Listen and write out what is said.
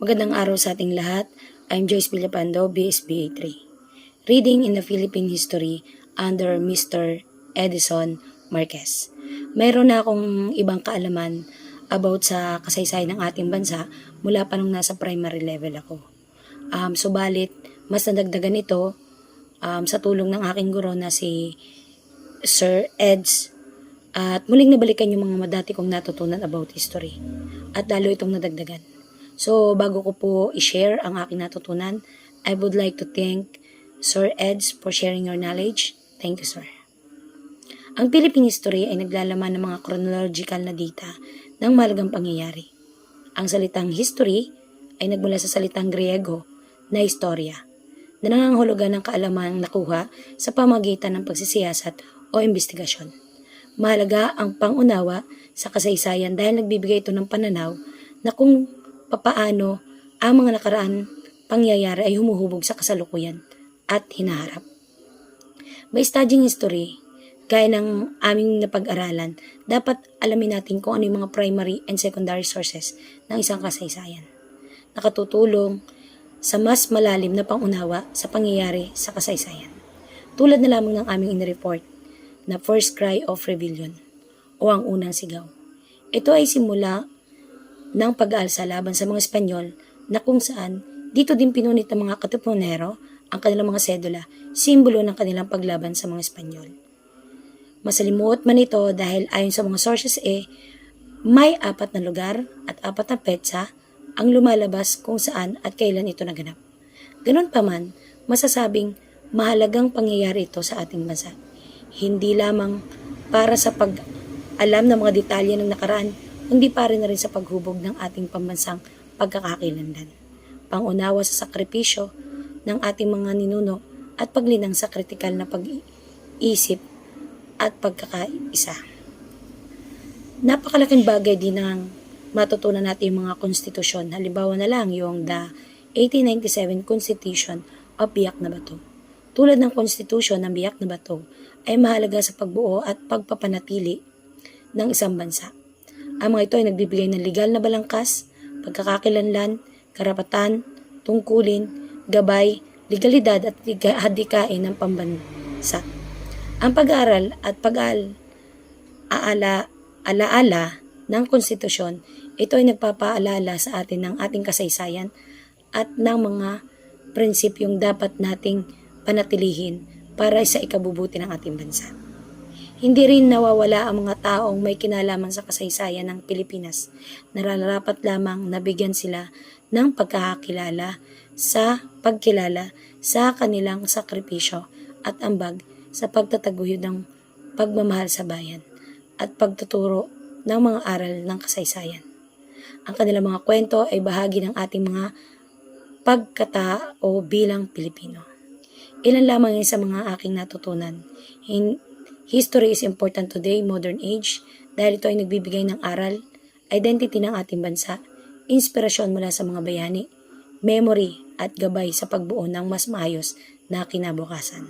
Magandang araw sa ating lahat. I'm Joyce Villapando, BSBA 3. Reading in the Philippine History under Mr. Edison Marquez. Mayroon na akong ibang kaalaman about sa kasaysayan ng ating bansa mula pa nung nasa primary level ako. Subalit, mas nadagdagan ito sa tulong ng aking guro na si Sir Eds at muling nabalikan yung mga dati kong natutunan about history at lalo itong nadagdagan. So, bago ko po i-share ang aking natutunan, I would like to thank Sir Eds for sharing your knowledge. Thank you, sir. Ang Philippine history ay naglalaman ng mga chronological na data ng mahalagang pangyayari. Ang salitang history ay nagmula sa salitang Griego na historia, na nangangahulugan ng kaalamang nakuha sa pamagitan ng pagsisiyasat o investigasyon. Mahalaga ang pangunawa sa kasaysayan dahil nagbibigay ito ng pananaw na kung papaano ang mga nakaraan pangyayari ay humuhubog sa kasalukuyan at hinaharap. By studying history, gaya ng aming napag-aralan, dapat alamin natin kung ano yung mga primary and secondary sources ng isang kasaysayan. Nakatutulong sa mas malalim na pangunawa sa pangyayari sa kasaysayan. Tulad na lamang ng aming in-report na First Cry of Rebellion o ang unang sigaw. Ito ay simula ng pag-aalsa laban sa mga Espanyol na kung saan dito din pinunit ng mga katipunero ang kanilang mga sedula, simbolo ng kanilang paglaban sa mga Espanyol. Masalimuot man ito dahil ayon sa mga sources may 4 na lugar at 4 na petsa ang lumalabas kung saan at kailan ito naganap. Ganun pa man, masasabing mahalagang pangyayari ito sa ating bansa. Hindi lamang para sa pag-alam ng mga detalye ng nakaraan, kundi para na rin sa paghubog ng ating pambansang pagkakakilanlan. Pangunawa sa sakripisyo ng ating mga ninuno at paglinang sa kritikal na pag-iisip at pagkakaisa. Napakalaking bagay din ang matutunan natin yung mga konstitusyon. Halimbawa na lang yung the 1897 Constitution of Biak na Bato. Tulad ng konstitusyon ng Biak na Bato ay mahalaga sa pagbuo at pagpapanatili ng isang bansa. Ang mga ito ay nagbibigay ng legal na balangkas, pagkakakilanlan, karapatan, tungkulin, gabay, legalidad at hadikain ng pambansa. Ang pag-aaral at pag-alaala ng konstitusyon, ito ay nagpapaalala sa atin ng ating kasaysayan at ng mga prinsipyong dapat nating panatilihin para sa ikabubuti ng ating bansa. Hindi rin nawawala ang mga taong may kinalaman sa kasaysayan ng Pilipinas. Nararapat lamang nabigyan sila ng pagkakilala sa kanilang sakripisyo at ambag sa pagtataguyod ng pagmamahal sa bayan at pagtuturo ng mga aral ng kasaysayan. Ang kanilang mga kwento ay bahagi ng ating mga pagkatao bilang Pilipino. Ilan lamang sa mga aking natutunan. History is important today, modern age, dahil ito ay nagbibigay ng aral, identity ng ating bansa, inspirasyon mula sa mga bayani, memory at gabay sa pagbuo ng mas maayos na kinabukasan.